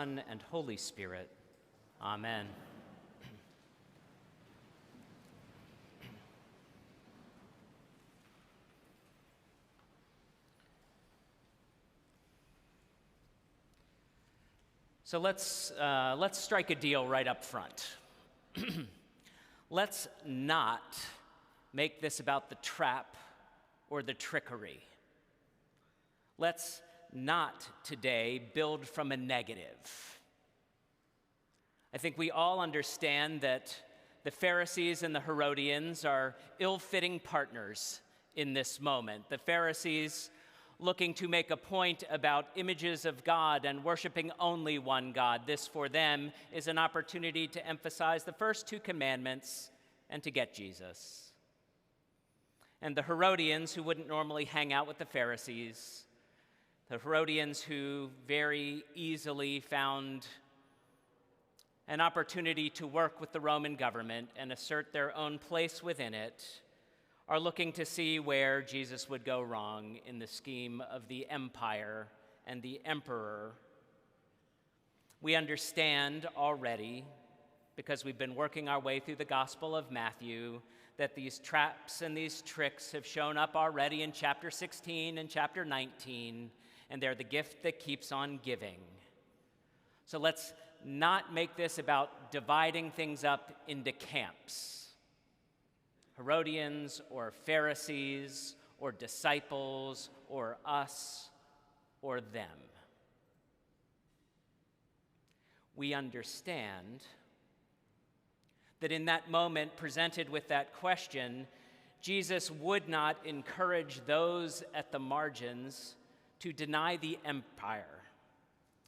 Son, and Holy Spirit. Amen. So let's strike a deal right up front. Let's not make this about the trap or the trickery. Let's not today build from a negative. I think we all understand that the Pharisees and the Herodians are ill-fitting partners in this moment. The Pharisees looking to make a point about images of God and worshiping only one God. This, for them, is an opportunity to emphasize the first two commandments and to get Jesus. And the Herodians, who wouldn't normally hang out with the Pharisees, the Herodians who very easily found an opportunity to work with the Roman government and assert their own place within it, are looking to see where Jesus would go wrong in the scheme of the empire and the emperor. We understand already, because we've been working our way through the Gospel of Matthew, that these traps and these tricks have shown up already in chapter 16 and chapter 19, and they're the gift that keeps on giving. So let's not make this about dividing things up into camps. Herodians or Pharisees or disciples or us or them. We understand that in that moment presented with that question, Jesus would not encourage those at the margins to deny the empire.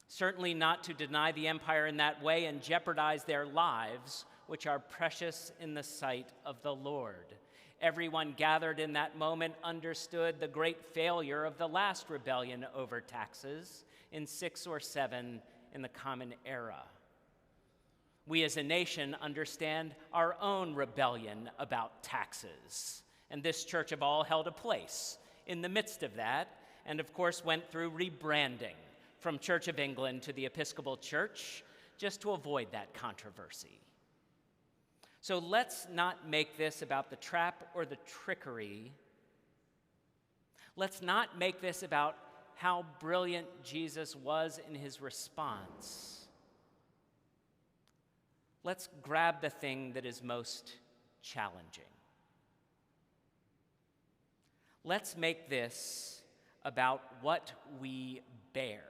Certainly not to deny the empire in that way and jeopardize their lives, which are precious in the sight of the Lord. Everyone gathered in that moment understood the great failure of the last rebellion over taxes in 6 or 7 in the Common Era. We as a nation understand our own rebellion about taxes, and this church of all held a place in the midst of that, and of course went through rebranding from Church of England to the Episcopal Church just to avoid that controversy. So let's not make this about the trap or the trickery. Let's not make this about how brilliant Jesus was in his response. Let's grab the thing that is most challenging. Let's make this about what we bear.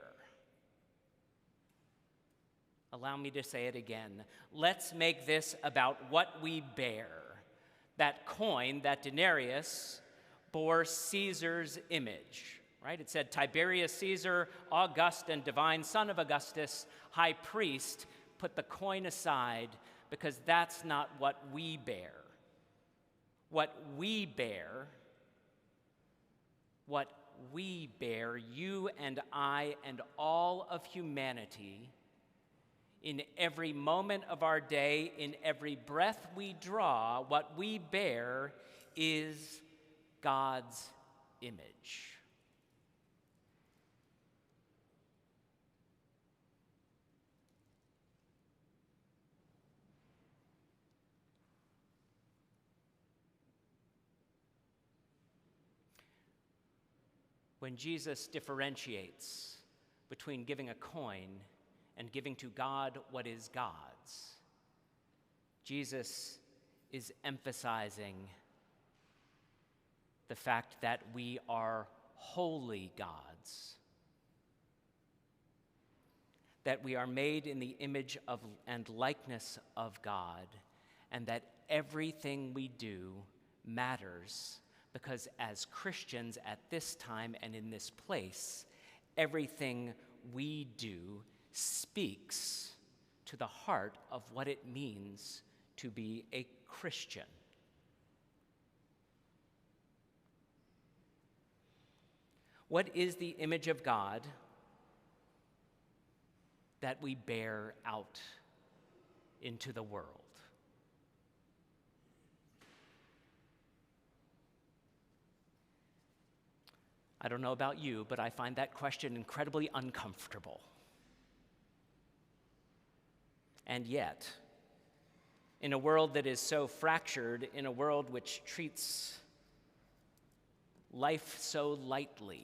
Allow me to say it again. Let's make this about what we bear. That coin, that denarius, bore Caesar's image, right? It said, Tiberius Caesar, august and divine son of Augustus, high priest, put the coin aside because that's not what we bear. What we bear, you and I and all of humanity, in every moment of our day, in every breath we draw, what we bear is God's image. When Jesus differentiates between giving a coin and giving to God what is God's, Jesus is emphasizing the fact that we are holy gods, that we are made in the image of and likeness of God, and that everything we do matters, because as Christians at this time and in this place, everything we do speaks to the heart of what it means to be a Christian. What is the image of God that we bear out into the world? I don't know about you, but I find that question incredibly uncomfortable. And yet, in a world that is so fractured, in a world which treats life so lightly,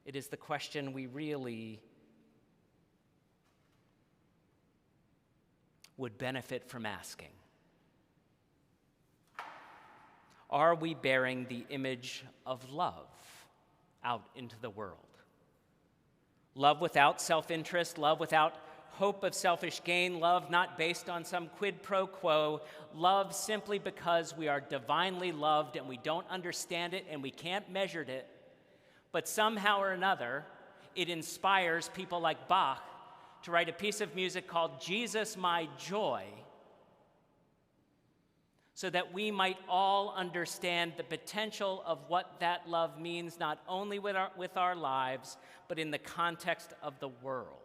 it is the question we really would benefit from asking. Are we bearing the image of love out into the world? Love without self-interest, love without hope of selfish gain, love not based on some quid pro quo, love simply because we are divinely loved and we don't understand it and we can't measure it, but somehow or another, it inspires people like Bach to write a piece of music called Jesus, My Joy, so that we might all understand the potential of what that love means, not only with our lives, but in the context of the world.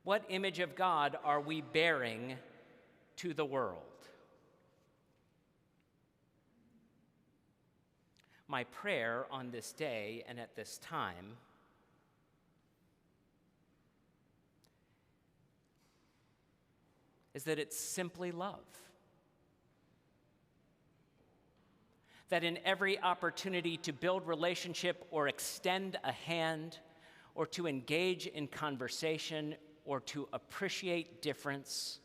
What image of God are we bearing to the world? My prayer on this day and at this time is that it's simply love. That in every opportunity to build relationship or extend a hand or to engage in conversation or to appreciate difference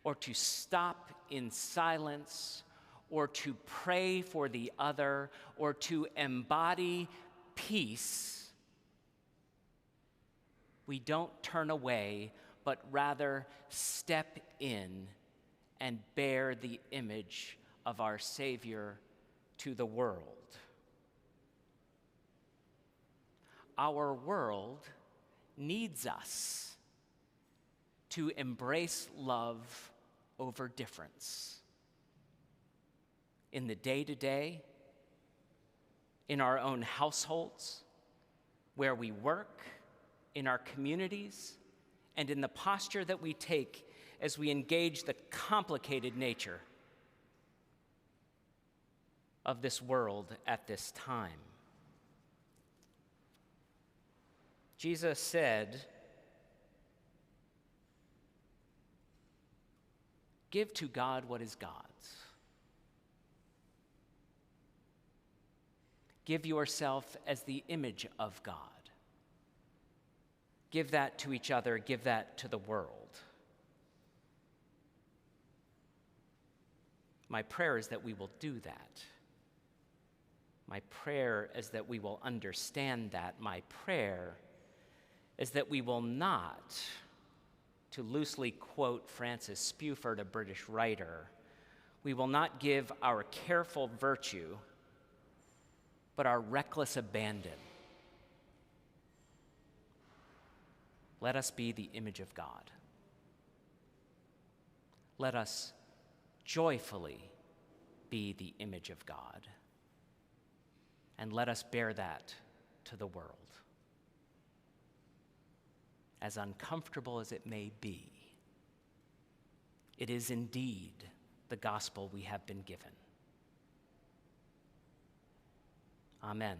or to stop in silence or to pray for the other or to embody peace, we don't turn away, but rather step in and bear the image of our Savior to the world. Our world needs us to embrace love over difference. In the day-to-day, in our own households, where we work, in our communities, and in the posture that we take as we engage the complicated nature of this world at this time. Jesus said, "Give to God what is God's. Give yourself as the image of God. Give that to each other, give that to the world." My prayer is that we will do that. My prayer is that we will understand that. My prayer is that we will not, to loosely quote Francis Spuford, a British writer, we will not give our careful virtue, but our reckless abandon. Let us be the image of God. Let us joyfully be the image of God. And let us bear that to the world. As uncomfortable as it may be, it is indeed the gospel we have been given. Amen.